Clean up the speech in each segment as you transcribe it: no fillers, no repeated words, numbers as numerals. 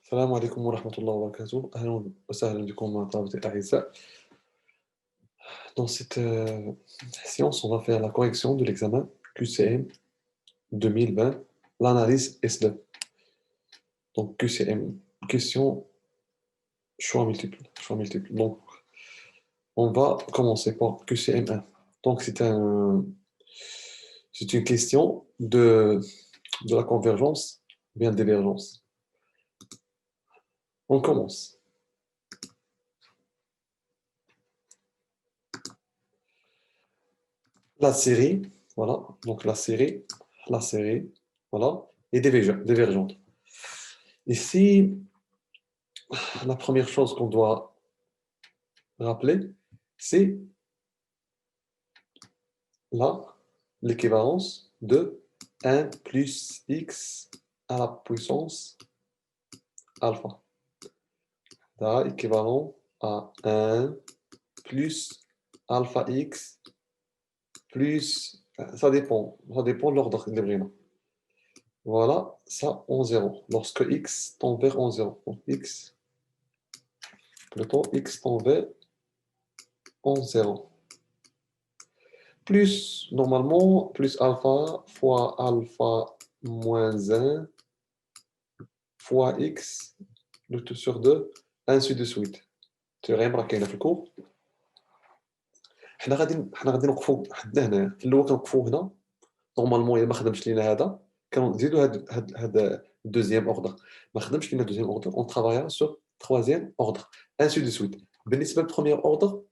السلام عليكم ورحمة الله وبركاته. أهلا وسهلا بكم مع طلبة الأعزاء. Dans cette séance, on va faire la correction de l'examen QCM 2020, l'analyse SDE. Donc QCM, question choix multiple. Choix multiple. Donc on va commencer par QCM 1. Donc c'est une question de la convergence ou bien divergence. On commence. La série, voilà, donc la série, voilà, est divergente. Ici, la première chose qu'on doit rappeler, c'est là l'équivalence de 1 plus x à la puissance alpha. Là, équivalent à 1 plus alpha x plus... ça dépend de l'ordre des brimants. Voilà, ça en 0. Lorsque x tend vers en 0. Donc x, plutôt x tend vers en 0. Plus, normalement, plus alpha fois alpha moins 1 fois x, le tout sur 2, ainsi de suite. تيوريم راه كاينه في الكور. حنا غادي نوقفوا حدنا هنا. في الاول كنوقفوا هنا. نورمالمون الا ما خدمش لينا هذا كنزيدوا هاد دوزيام اوردر. ما خدمش لينا دوزيام اوردر اون ترافايا سور تروازيام اوردر انسي دو سويت. بالنسبه للبروميير اوردر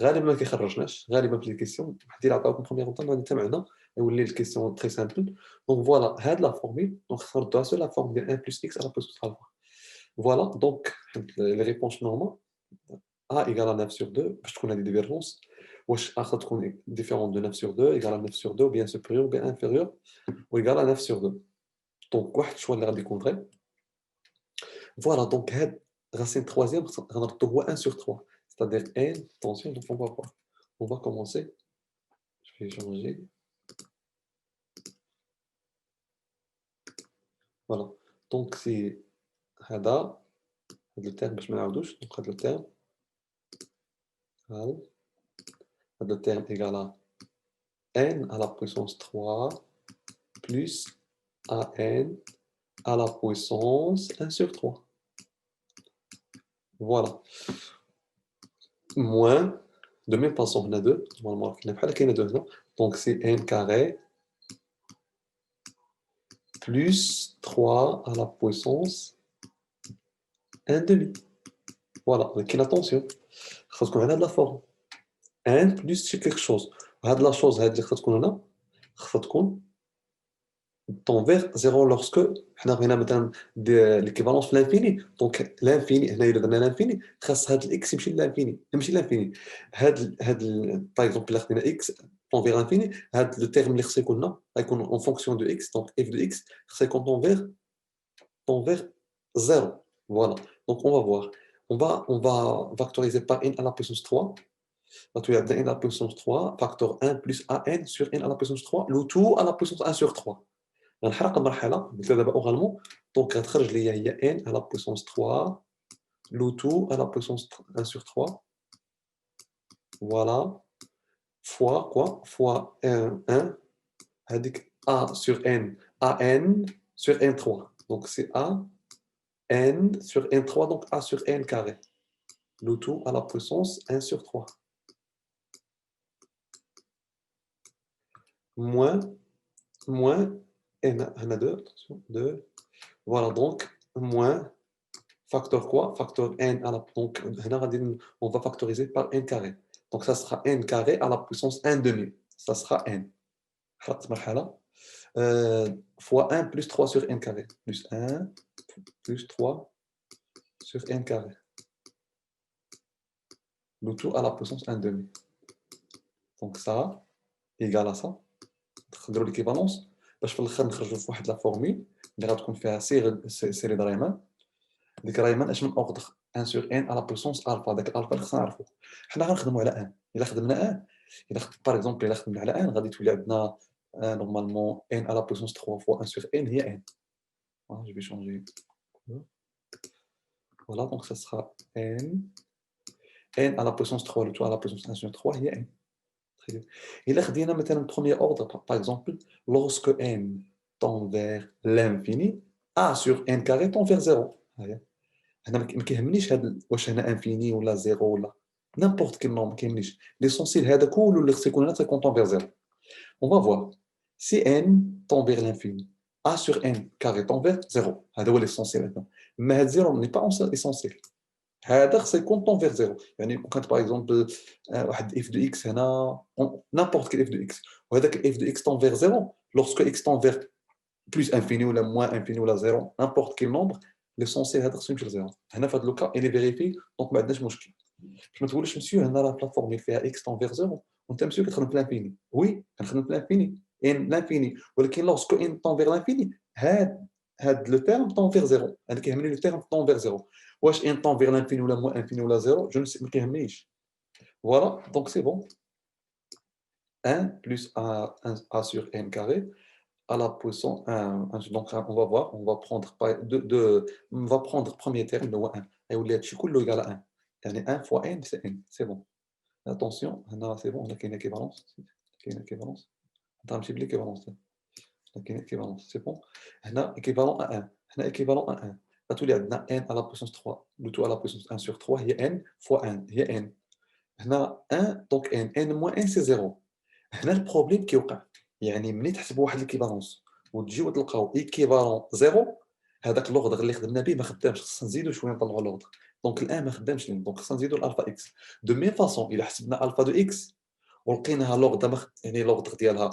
غالبا ما كيخرجناش. غالبا في لي كيسيون واحد اللي عطاوك بروميير اوردر غادي حتى معنا يولي الكيسيون تري سامبل. دونك فوالا هاد لا فورميل دونك خرجوها سور لا فورم ديال 1 بلس اكس على بلس الفا. فوالا دونك لي ريبونس نورمال A égale à 9 sur 2 باش تكون هذه ديفيرجونس. واش اخر تكون ديفيرون دو 9 sur 2 égale à 9 sur 2 ou bien supérieur ou bien inférieur ou égale à 9 sur 2. دونك واحد الشوا اللي غادي يكون فري. فوالا دونك هاد racine troisième غنردو هو 1 sur 3 c'est-à-dire n attention donc on va voir. On va commencer. Je vais changer. Voilà. Donc c'est هذا le terme باش ما نعاودوش. Donc هذا le terme هذا le terme égale à n à la puissance 3 plus an à la puissance 1 sur 3. Voilà. Moins, de même façon, on a 2. Normalement, il y a 2. Donc, c'est n carré plus 3 à la puissance 1 demi. Voilà. Donc, attention. Il faut a de la forme. n plus quelque chose. La chose, c'est tend vers 0 lorsque حنا بغينا مثلا l'équivalence في l'infini. Donc l'infini هنا الا درنا l'infini خاص هاد الاكس يمشي للانفيني ماشي للانفيني. هاد باغ اكزومبل الا خدينا اكس tend vers l'infini هاد لو تيرم اللي خصو يكون لنا غيكون en fonction de x donc f de x خصو يكون tend vers 0. Voilà. Donc on va voir. On va factoriser par n à la puissance 3. Donc il y a n à la puissance 3 facteur 1 plus an sur n à la puissance 3 le tout à la puissance 1 sur 3. غنحرق المرحله قلت دابا اورالمون دونك غتخرج ليا هي n à la puissance 3 le tout à la puissance 1 sur 3 voilà fois quoi fois 1 هذيك a sur n an sur n3 donc c'est a n sur n3 donc a sur n carré le tout à la puissance 1 sur 3 moins n هنا 2 attention 2 voilà donc moins facteur quoi? Facteur n à la... Donc, on va factoriser par n carré. Donc, ça sera n carré à la puissance 1 demi. Ça sera n. Fois 1 plus 3 sur n carré. Plus 1 plus 3 sur n carré. Le tout à la puissance 1 demi. Donc, ça égale à ça. نخدروا l'équivalence. باش في الاخر نخرجوا في واحد لا فورميل اللي غتكون فيها سيري د رايمان. ديك رايمان اش من اوردر 1 sur n à la puissance alpha. داك الالفا اللي خصنا نعرفو حنا غنخدموا على ان. الا خدمنا ان الا باغ اكزومبل الا خدمنا على ان غادي تولي عندنا نورمالمون n à la puissance 3 fois 1 sur n هي n. Voilà, je vais changer. Voilà, donc ça sera n. n à la puissance 3, le tout à la puissance 1 sur 3, il y a n. Très bien. Et là, on a maintenant le premier ordre, par exemple, lorsque n tend vers l'infini, a sur n carré tend vers 0. انا ما كيهمنيش هذا واش هنا انفيني ولا زيرو ولا n'importe quel nombre ما كيهمنيش l'essentiel هذا كله اللي خصو يكون هنا تيكون vers 0. On va voir si n tend vers l'infini a sur n carré tend vers 0 هذا هو l'essentiel maintenant mais هذا 0 n'est pas essentiel هذا خصو يكون tend vers 0 يعني كانت باغ اكزومبل واحد f de x هنا n'importe quel f de x وهذاك f de x tend vers 0 lorsque x tend vers plus infini ou moins infini ou 0 n'importe quel nombre l'essentiel هذا خصو يمشي لزيرو هنا في هذا لوكا il est vérifié دونك ما عندناش مشكل باش ما تقولش مسيو هنا لا بلاتفورم اللي فيها اكس طون فيغ زيرو وانت مسيو كتخدم في لانفيني وي كنخدم في لانفيني ان لانفيني ولكن لوسكو ان طون فيغ لانفيني هاد لو تيرم طون فيغ زيرو انا كيهمني لو تيرم طون فيغ زيرو واش ان طون فيغ لانفيني ولا موان انفيني ولا زيرو جو ما كيهمنيش فوالا دونك سي بون 1 plus a sur n carré à la puissance 1. Donc, on va voir, on va prendre, on va prendre premier terme, le 1. Et où est égal à 1. يعني 1 fois n, c'est n. C'est bon. Attention, c'est bon, on a une équivalence. Une équivalence. On a un petit peu l'équivalence. On a une équivalence. C'est bon. On a équivalent à 1. On a équivalent à 1. À tous les n à la puissance 3. Le tout à la puissance 1 sur 3, il y a n fois 1. Il y a n. On a 1, donc n. n moins 1, c'est 0. On a le problème qui est يعني ملي تحسبوا واحد ليكيفالونس وتجيو تلقاو ايكيفالون زيرو هذاك اللوغدر اللي خدمنا به ما خدامش خصنا نزيدو شويه نطلعوا اللوغدر دونك الان ما خدامش لنا دونك خصنا نزيدو الالفا اكس دو ميم فاصون الا حسبنا الفا دو اكس ولقيناها لوغدر يعني اللوغدر ديالها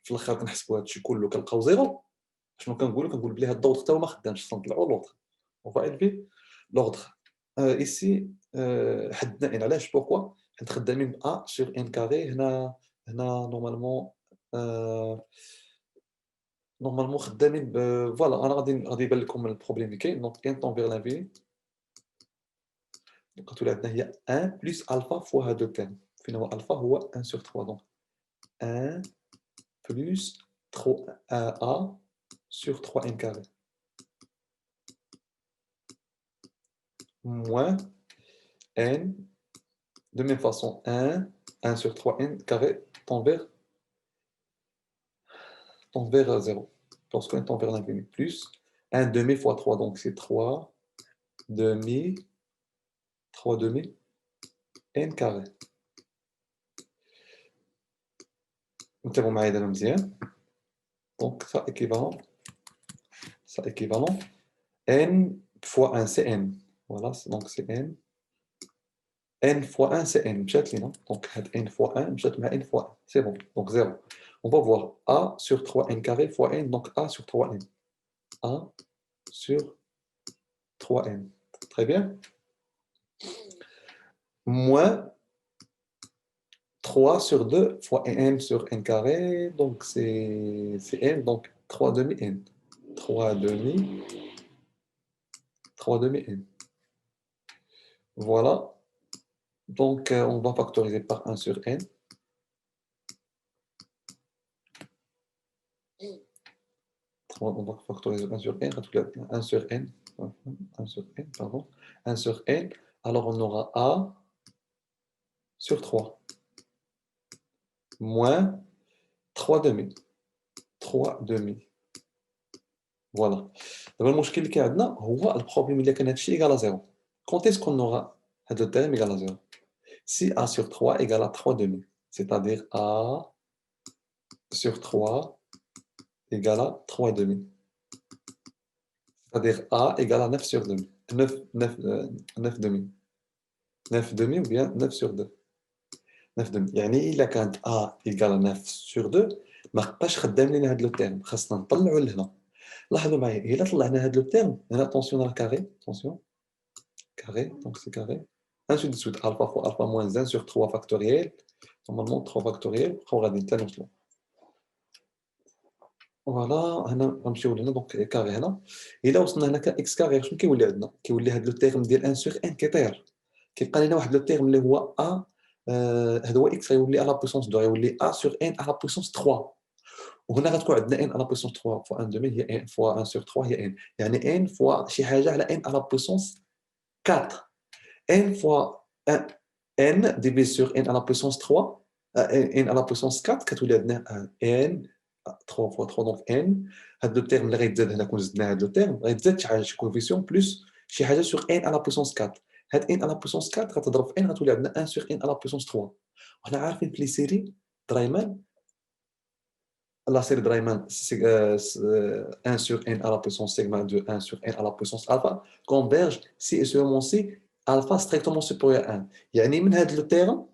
في الاخر كنحسبوا هادشي كله كنلقاو زيرو شنو كنقولوا كنقول بلي هاد اللوغدر حتى هو ما خدامش خصنا نطلعوا اللوغدر اون فا الفي لوغدر ايسي حدنا ان علاش بوكوا حيت خدامين ب ا سور ان كاري هنا نورمالمون نورمالمون خدامين فوالا انا غادي يبان لكم البروبليم اللي كاين دونك ان طون فيغ لانفيني دونك غتولي عندنا هي 1 بلس الفا فوا هاد لو تيرم فين هو الفا هو 1 سور 3 دونك 1 بلس 3 ا سور 3 ان كاري moins n de même façon 1 sur 3 n carré tend vers 0 lorsque n tend vers l'infini plus 1 demi fois 3 donc c'est 3 demi 3 demi n carré نتابعوا معايا دابا مزيان donc ça équivalent n fois 1 c'est n voilà donc c'est n fois 1 c'est n مشات لينا donc هاد n fois 1 مشات مع n fois 1 c'est bon donc 0 on va voir a sur 3 n carré fois n donc a sur 3 n a sur 3 n très bien moins 3 sur 2 fois n sur n carré, donc c'est n, donc 3 demi n. 3 demi n. Voilà. Donc on va factoriser par 1 sur n. On va factoriser 1 sur n, 1 sur n, 1 sur n, pardon, 1 sur n. Alors on aura a sur 3 moins 3 demi. 3 demi. Voilà. دابا المشكل اللي كاين عندنا هو البروبليم الا كان هادشي ايكال 0 quand est-ce qu'on aura هاد le terme égal à 0 si a sur 3 égale à 3 demi c'est-à-dire a sur 3 égale à 3 demi c'est-à-dire a égale à 9 sur 2 9 demi 9 demi ou bien 9 sur 2 9 demi يعني الا كانت a égale à 9 sur 2 ما بقاش خدام لينا هاد لو تيرم خاصنا نطلعوا لهنا لاحظوا معايا الا طلعنا هاد لو تيرم هنا اتونسيون راه كاري اتونسيون carré, donc c'est carré. Ainsi de suite, alpha fois alpha moins 1 sur 3 factoriel. Normalement, 3 factoriel, on va dire tel voilà, هنا غنمشيو لهنا دونك كاري هنا. إلا وصلنا هنا كإكس كاري شنو كيولي عندنا؟ كيولي هاد لو تيرم ديال 1 سور ان كيطير. كيبقى لنا واحد لو تيرم اللي هو ا هذا هو إكس غيولي على بويسونس 2 غيولي ا سور ان على بويسونس 3. وهنا غتكون عندنا n à la puissance 3 fois 1 demi هي n fois 1 sur 3 هي n، يعني n fois شي حاجة على n à la puissance 4. n fois 1 n divisé sur n à la puissance 3 n à la puissance 4 كتولي عندنا 1 n 3 fois 3 donc n. هاد لو تيرم اللي غيتزاد هنا كون زدنا هاد لو تيرم غيتزاد شي حاجة شي كوفيسيون بلس شي حاجة sur n à la puissance 4. هاد n à la puissance 4 غتضرب في n غتولي عندنا 1 sur n à la puissance 3. وحنا عارفين في لي سيري درايمان la série de Riemann, c'est 1 sur n à la puissance sigma de 1 sur n à la puissance alpha converge si et seulement si alpha strictement supérieur à 1. يعني من هذا لو تيرم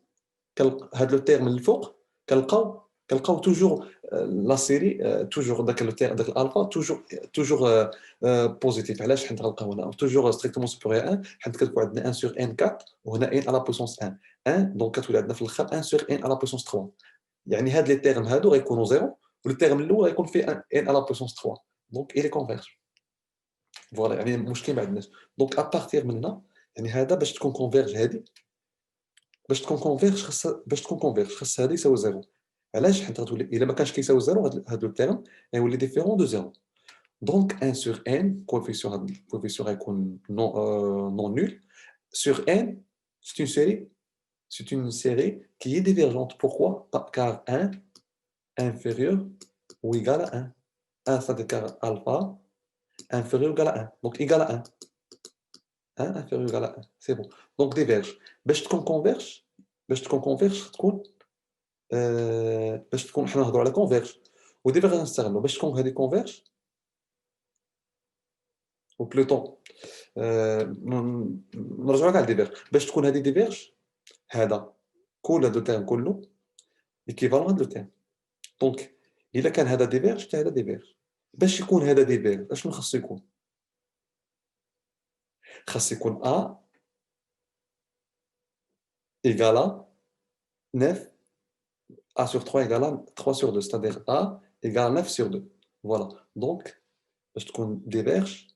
هذا لو تيرم اللي الفوق كنلقاو توجور لا سيري توجور داك لو تيرم داك الالفا توجور بوزيتيف. علاش؟ حيت غنلقاو هنا توجور ستريكتومون سوبيريور 1 حيت كتكون عندنا 1 sur n 4 وهنا n à la puissance 1 دونك كتولي عندنا في الاخر 1 sur n à la puissance 3. يعني هاد لي تيرم هادو غيكونوا زيرو والتيرم الاول غيكون فيه n à la puissance 3 دونك il est converge. فوالا يعني المشكل ما عندناش. دونك ابارتير من هنا يعني هذا باش تكون كونفيرج هذه باش تكون كونفيرج خاص هذا يساوي زيرو. علاش؟ حيت غتولي الا ما كانش كيساوي زيرو هذا التيرم غيولي ديفيرون دو زيرو. دونك 1 sur n coefficient هذا الكوفيسيون غيكون non nul sur n c'est une série qui est divergente. Pourquoi? Car 1 inférieur ou égal à 1. 1 ça déclare alpha inférieur ou égal à 1. Donc égal à 1. 1 inférieur ou égal à 1. C'est bon. Donc diverge. باش تكون converge تكون باش تكون حنا نهضروا على converge وديفيرج غنستغلوا باش تكون هذه converge ou plutôt نرجعوا كاع ديفيرج باش تكون هذه ديفيرج هذا كل هذا التيرم كله ايكيفالون هذا التيرم. دونك الا كان هذا ديفيرج حتى هذا ديفيرج. باش يكون هذا ديفيرج اشنو خاصو يكون؟ خاص يكون a égale à 9 a sur 3 égale à 3 sur 2 c'est-à-dire a égale à 9 sur 2. Voilà. Donc باش تكون ديفيرج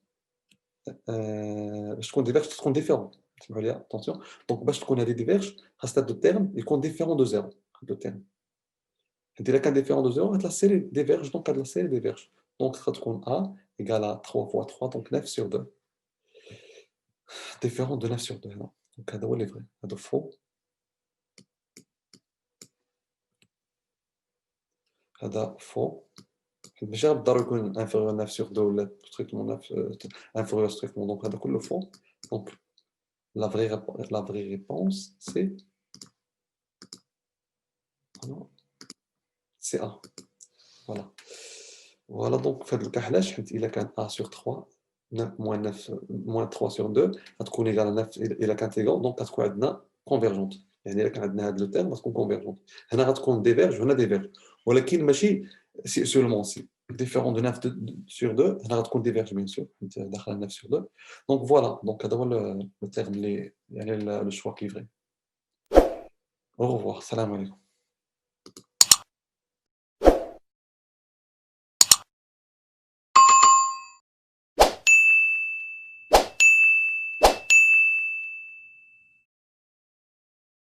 تكون ديفيرون. اسمحوا لي اتونسيون. دونك باش تكون هذه ديفيرج خاص هذا التيرم يكون ديفيرون دو زيرو. هذا التيرم حيت الا كان ديفيرون دو زيرو هاد لا سيري ديفيرج دونك هاد لا سيري ديفيرج. دونك غتكون a égale à 3 fois 3 donc 9 sur 2 différent de 9 sur 2 هنا. دونك هذا هو اللي فري هذا فو هذا فو ماشي غير بالضروري يكون انفيريور 9 sur 2 ولا ستريكتومون 9 انفيريور ستريكتومون. دونك هذا كله فو. دونك la vraie réponse c'est A. Voilà. Voilà donc في هذا الكحل علاش حيت الا كان A sur 3 moins 9 moins 3 sur 2 غتكون ايغال 9 الا كانت ايغال دونك غتكون عندنا كونفيرجونت. يعني الا كان عندنا هذا لو تيرم غتكون كونفيرجونت. هنا غتكون ديفيرج وهنا ديفيرج ولكن ماشي سي سولمون سي ديفيرون دو 9 sur 2 هنا غتكون ديفيرج بيان سور حيت داخله 9 sur 2. دونك فوالا دونك هذا هو لو تيرم اللي يعني لو شوا كي فري. au revoir السلام عليكم.